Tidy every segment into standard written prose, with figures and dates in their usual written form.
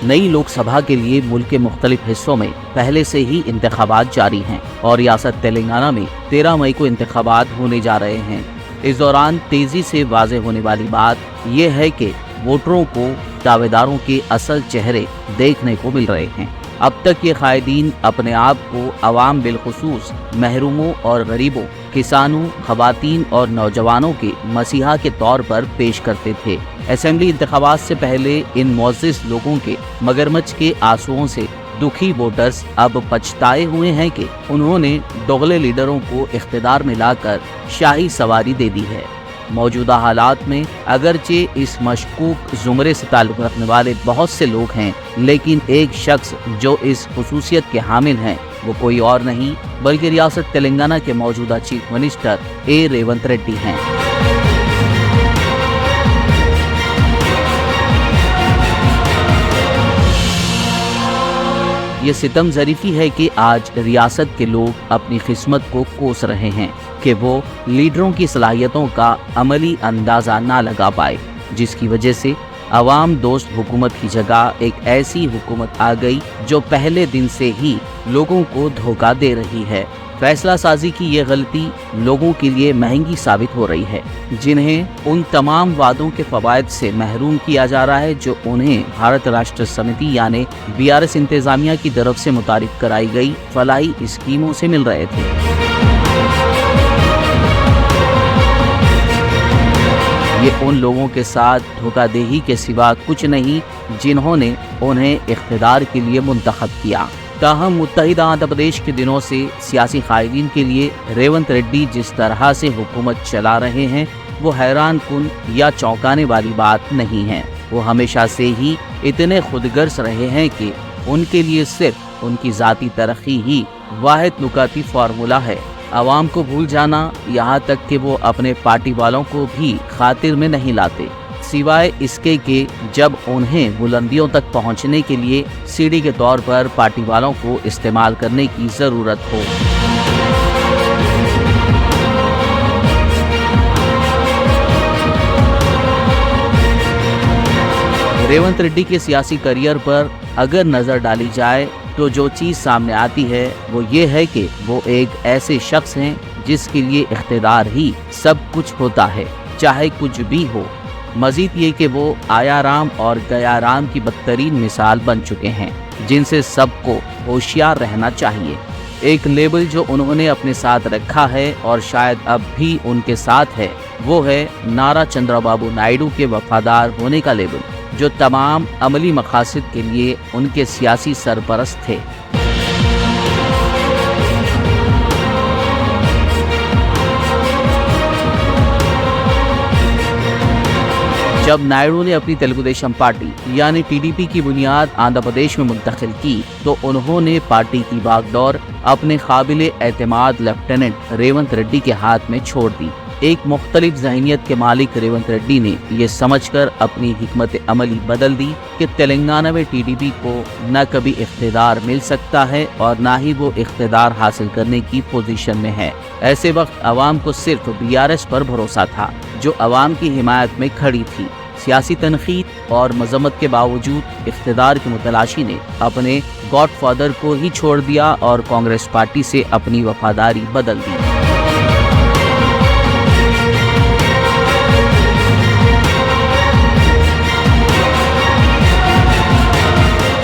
नई लोकसभा के लिए मुल्क के मुख्तलिफ हिस्सों में पहले से ही इंतखाबात जारी हैं और रियासत तेलंगाना में 13 मई को इंतखाबात होने जा रहे हैं। इस दौरान तेजी से वाज़ेह होने वाली बात यह है कि वोटरों को दावेदारों के असल चेहरे देखने को मिल रहे हैं। अब तक ये कायदीन अपने आप को अवाम बिलखुसूस महरूमों और गरीबों, किसानों, खवातीन और नौजवानों के मसीहा के तौर पर पेश करते थे। असेंबली इंतखाबात से पहले इन मुअज़्ज़िज़ लोगों के मगरमच्छ के आंसुओं से दुखी वोटर्स अब पछताए हुए हैं कि उन्होंने दोगले लीडरों को इख्तिदार में लाकर शाही सवारी दे दी है। मौजूदा हालात में अगरचे इस मशकूक ज़ुमरे से ताल्लुक़ रखने वाले बहुत से लोग हैं, लेकिन एक शख्स जो इस खुसूसियत के हामिल हैं वो कोई और नहीं बल्कि रियासत तेलंगाना के मौजूदा चीफ मिनिस्टर ए रेवंत रेड्डी हैं। ये सितम ज़रीफ़ी है कि आज रियासत के लोग अपनी किस्मत को कोस रहे हैं कि वो लीडरों की सलाहियतों का अमली अंदाज़ा ना लगा पाए, जिसकी वजह से अवाम दोस्त हुकूमत की जगह एक ऐसी हुकूमत आ गई जो पहले दिन से ही लोगों को धोखा दे रही है। फैसला साजी की ये गलती लोगों के लिए महंगी साबित हो रही है, जिन्हें उन तमाम वादों के फवायद से महरूम किया जा रहा है जो उन्हें भारत राष्ट्र समिति यानी BRS इंतजामिया की तरफ से मुतारिफ कराई गई फलाही स्कीमों से मिल रहे थे। ये उन लोगों के साथ धोखाधड़ी के सिवा कुछ नहीं जिन्होंने उन्हें इख्तिदार के लिए मुंतखब किया। ताहम मुत्तहिदा आंध्र प्रदेश के दिनों से सियासी कायदीन के लिए रेवंत रेड्डी जिस तरह से हुकूमत चला रहे हैं वो हैरान कुन या चौंकाने वाली बात नहीं है। वो हमेशा से ही इतने खुदगर्ज रहे हैं कि उनके लिए सिर्फ उनकी ज़ाती तरक्की ही वाहिद नुकाती फार्मूला है। आवाम को भूल जाना, यहाँ तक कि वो अपने पार्टी वालों को भी खातिर में नहीं लाते, सिवाय इसके कि जब उन्हें बुलंदियों तक पहुँचने के लिए सीढ़ी के तौर पर पार्टी वालों को इस्तेमाल करने की ज़रूरत हो। रेवंत रेड्डी के सियासी करियर पर अगर नज़र डाली जाए तो जो चीज़ सामने आती है वो ये है कि वो एक ऐसे शख्स हैं जिसके लिए इख्तिदार ही सब कुछ होता है, चाहे कुछ भी हो। मजीद ये कि वो आयाराम और गयाराम की बदतरीन मिसाल बन चुके हैं, जिनसे सबको होशियार रहना चाहिए। एक लेबल जो उन्होंने अपने साथ रखा है और शायद अब भी उनके साथ है, वो है नारा चंद्रबाबू नायडू के वफादार होने का लेबल, जो तमाम अमली मकासद के लिए उनके सियासी सरपरस्त थे। जब नायडू ने अपनी तेलुगु देशम पार्टी यानी TDP की बुनियाद आंध्र प्रदेश में मुंतकिल की तो उन्होंने पार्टी की बागडोर अपने काबिल एतमाद लेफ्टिनेंट रेवंत रेड्डी के हाथ में छोड़ दी। एक मुख्तलिफ ज़हनियत के मालिक रेवंत रेड्डी ने ये समझकर अपनी हिकमत अमली बदल दी कि तेलंगाना में TDP को न कभी इख्तिदार मिल सकता है और ना ही वो इख्तिदार हासिल करने की पोजीशन में है। ऐसे वक्त अवाम को सिर्फ BRS पर भरोसा था, जो अवाम की हिमायत में खड़ी थी। सियासी तनकीद और मजम्मत के बावजूद इख्तिदार के मुतलाशी ने अपने गॉडफादर को ही छोड़ दिया और कांग्रेस पार्टी से अपनी वफादारी बदल दी।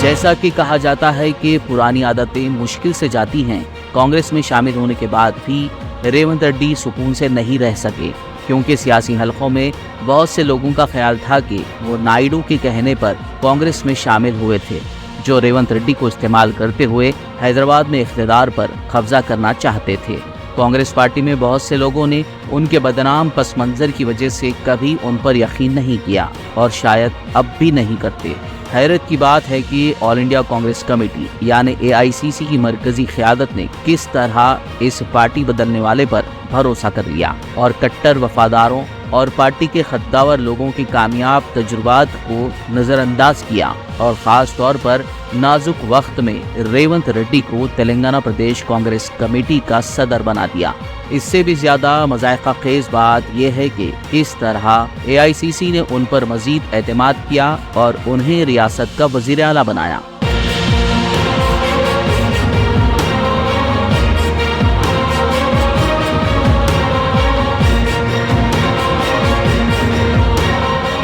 जैसा कि कहा जाता है कि पुरानी आदतें मुश्किल से जाती हैं, कांग्रेस में शामिल होने के बाद भी रेवंत रेड्डी सुकून से नहीं रह सके, क्योंकि सियासी हलकों में बहुत से लोगों का ख्याल था कि वो नायडू के कहने पर कांग्रेस में शामिल हुए थे, जो रेवंत रेड्डी को इस्तेमाल करते हुए हैदराबाद में इख्तिदार पर कब्जा करना चाहते थे। कांग्रेस पार्टी में बहुत से लोगों ने उनके बदनाम पस मंजर की वजह से कभी उन पर यकीन नहीं किया और शायद अब भी नहीं करते। हैरत की बात है कि ऑल इंडिया कांग्रेस कमेटी यानी AICC की मरकजी क़यादत ने किस तरह इस पार्टी बदलने वाले पर भरोसा कर लिया और कट्टर वफादारों और पार्टी के खद्दावर लोगों के कामयाब तजुर्बात को नज़रअंदाज किया और ख़ास तौर पर नाजुक वक्त में रेवंत रेड्डी को तेलंगाना प्रदेश कांग्रेस कमेटी का सदर बना दिया। इससे भी ज्यादा मज़ाक़ा खेज बात यह है कि किस तरह AICC ने उन पर मजीद एतमाद किया और उन्हें रियासत का वज़ीर आला बनाया।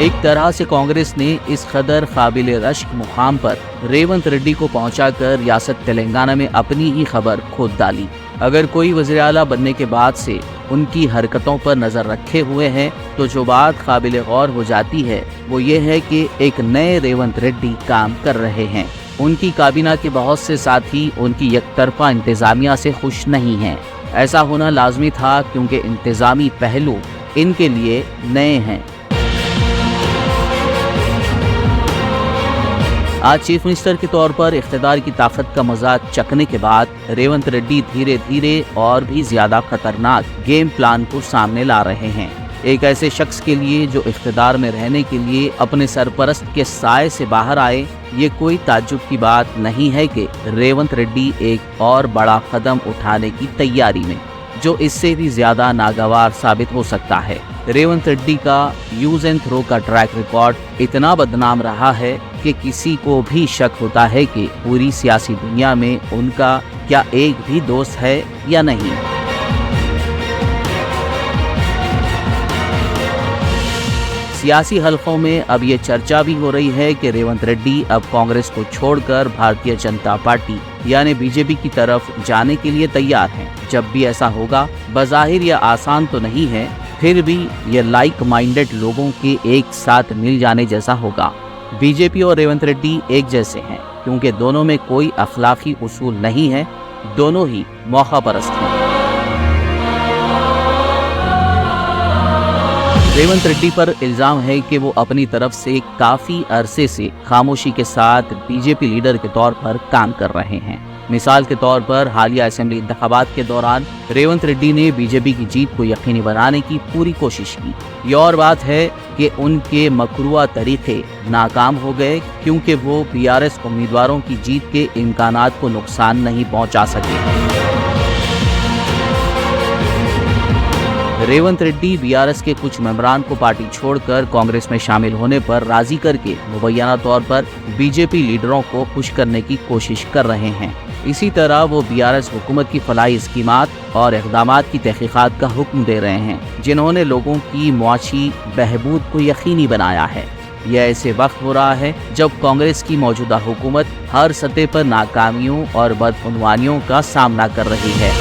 एक तरह से कांग्रेस ने इस कदर काबिल रश्क मुकाम पर रेवंत रेड्डी को पहुंचाकर रियासत तेलंगाना में अपनी ही खबर खोद डाली। अगर कोई वज़ीर आला बनने के बाद से उनकी हरकतों पर नजर रखे हुए हैं तो जो बात काबिल गौर हो जाती है वो ये है कि एक नए रेवंत रेड्डी काम कर रहे हैं। उनकी काबीना के बहुत से साथी उनकी एकतरफा इंतजामिया से खुश नहीं हैं। ऐसा होना लाजमी था क्योंकि इंतजामी पहलू इनके लिए नए हैं। आज चीफ मिनिस्टर के तौर पर इख्तिदार की ताकत का मजा चखने के बाद रेवंत रेड्डी धीरे धीरे और भी ज्यादा खतरनाक गेम प्लान को सामने ला रहे हैं। एक ऐसे शख्स के लिए जो इख्तिदार में रहने के लिए अपने सरपरस्त के साए से बाहर आए, ये कोई ताज्जुब की बात नहीं है कि रेवंत रेड्डी एक और बड़ा कदम उठाने की तैयारी में, जो इससे भी ज्यादा नागवार साबित हो सकता है। रेवंत रेड्डी का यूज एंड थ्रो का ट्रैक रिकॉर्ड इतना बदनाम रहा है कि किसी को भी शक होता है कि पूरी सियासी दुनिया में उनका क्या एक भी दोस्त है या नहीं। सियासी हलकों में अब ये चर्चा भी हो रही है कि रेवंत रेड्डी अब कांग्रेस को छोड़कर भारतीय जनता पार्टी यानी बीजेपी की तरफ जाने के लिए तैयार हैं। जब भी ऐसा होगा, बज़ाहिर यह आसान तो नहीं है, फिर भी ये लाइक माइंडेड लोगों के एक साथ मिल जाने जैसा होगा। बीजेपी और रेवंत रेड्डी एक जैसे हैं क्योंकि दोनों में कोई अखलाकी उसूल नहीं है, दोनों ही मौका परस्त हैं। रेवंत रेड्डी पर इल्जाम है कि वो अपनी तरफ से काफी अरसे से खामोशी के साथ बीजेपी लीडर के तौर पर काम कर रहे हैं। मिसाल के तौर पर हालिया असेंबली इंतखाबात के दौरान रेवंत रेड्डी ने बीजेपी की जीत को यकीनी बनाने की पूरी कोशिश की। ये और बात है कि उनके मकरूआ तरीके नाकाम हो गए क्योंकि वो BRS उम्मीदवारों की जीत के इम्कानात को नुकसान नहीं पहुंचा सके। रेवंत रेड्डी BRS के कुछ मेंबरान को पार्टी छोड़कर कांग्रेस में शामिल होने पर राजी करके मुबैना तौर पर बीजेपी लीडरों को खुश करने की कोशिश कर रहे हैं। इसी तरह वो BRS हुकूमत की फलाही स्कीमात और इक़दामात की तहकीकात का हुक्म दे रहे हैं जिन्होंने लोगों की मुआशी बहबूद को यकीनी बनाया है। यह ऐसे वक्त हो रहा है जब कांग्रेस की मौजूदा हुकूमत हर सतह पर नाकामियों और बदउनवानियों का सामना कर रही है।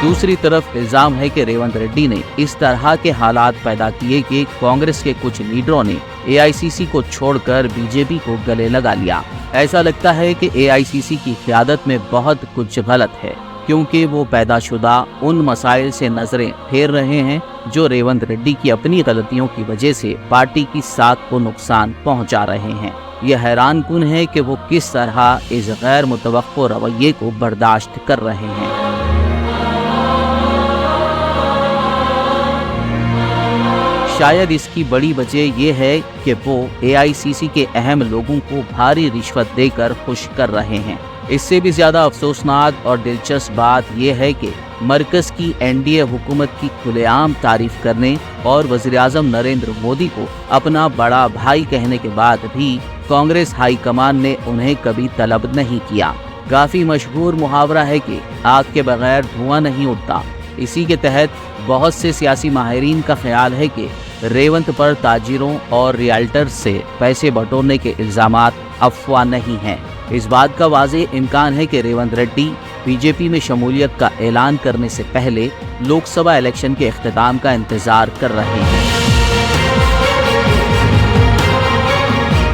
दूसरी तरफ इल्जाम है कि रेवंत रेड्डी ने इस तरह के हालात पैदा किए कि कांग्रेस के कुछ लीडरों ने AICC को छोड़कर बीजेपी को गले लगा लिया। ऐसा लगता है कि AICC की क़यादत में बहुत कुछ गलत है क्योंकि वो पैदाशुदा उन मसाइल से नजरें फेर रहे हैं जो रेवंत रेड्डी की अपनी गलतियों की वजह से पार्टी की साख को नुकसान पहुंचा रहे हैं। यह हैरान कुन है कि वो किस तरह इस गैर मुतवक्को रवैये को बर्दाश्त कर रहे हैं। शायद इसकी बड़ी वजह यह है कि वो AICC के अहम लोगों को भारी रिश्वत देकर खुश कर रहे हैं। इससे भी ज्यादा अफसोसनाक और दिलचस्प बात यह है कि मरकज की NDA हुकूमत की खुलेआम तारीफ करने और वज़ीर-ए-आज़म नरेंद्र मोदी को अपना बड़ा भाई कहने के बाद भी कांग्रेस हाई कमान ने उन्हें कभी तलब नहीं किया। काफी मशहूर मुहावरा है कि आग के बगैर धुआं नहीं उठता। इसी के तहत बहुत से सियासी माहिरीन का ख्याल है कि रेवंत पर ताजिरों और रियल्टर्स से पैसे बटोरने के इल्जामात अफवाह नहीं हैं। इस बात का वाज़ेह इम्कान है कि रेवंत रेड्डी बीजेपी में शमूलियत का ऐलान करने से पहले लोकसभा इलेक्शन के इख्तिताम का इंतजार कर रहे हैं।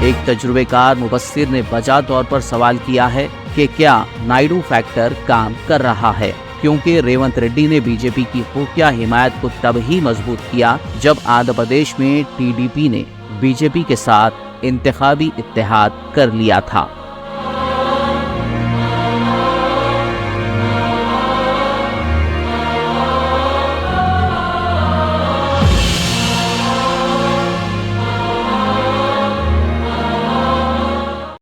एक तजुर्बेकार मुबस्सिर ने बजा तौर पर सवाल किया है कि क्या नायडू फैक्टर काम कर रहा है, क्योंकि रेवंत रेड्डी ने बीजेपी की खुफिया हिमायत को तब ही मजबूत किया जब आंध्र प्रदेश में TDP ने बीजेपी के साथ इंतखाबी इत्तेहाद कर लिया था।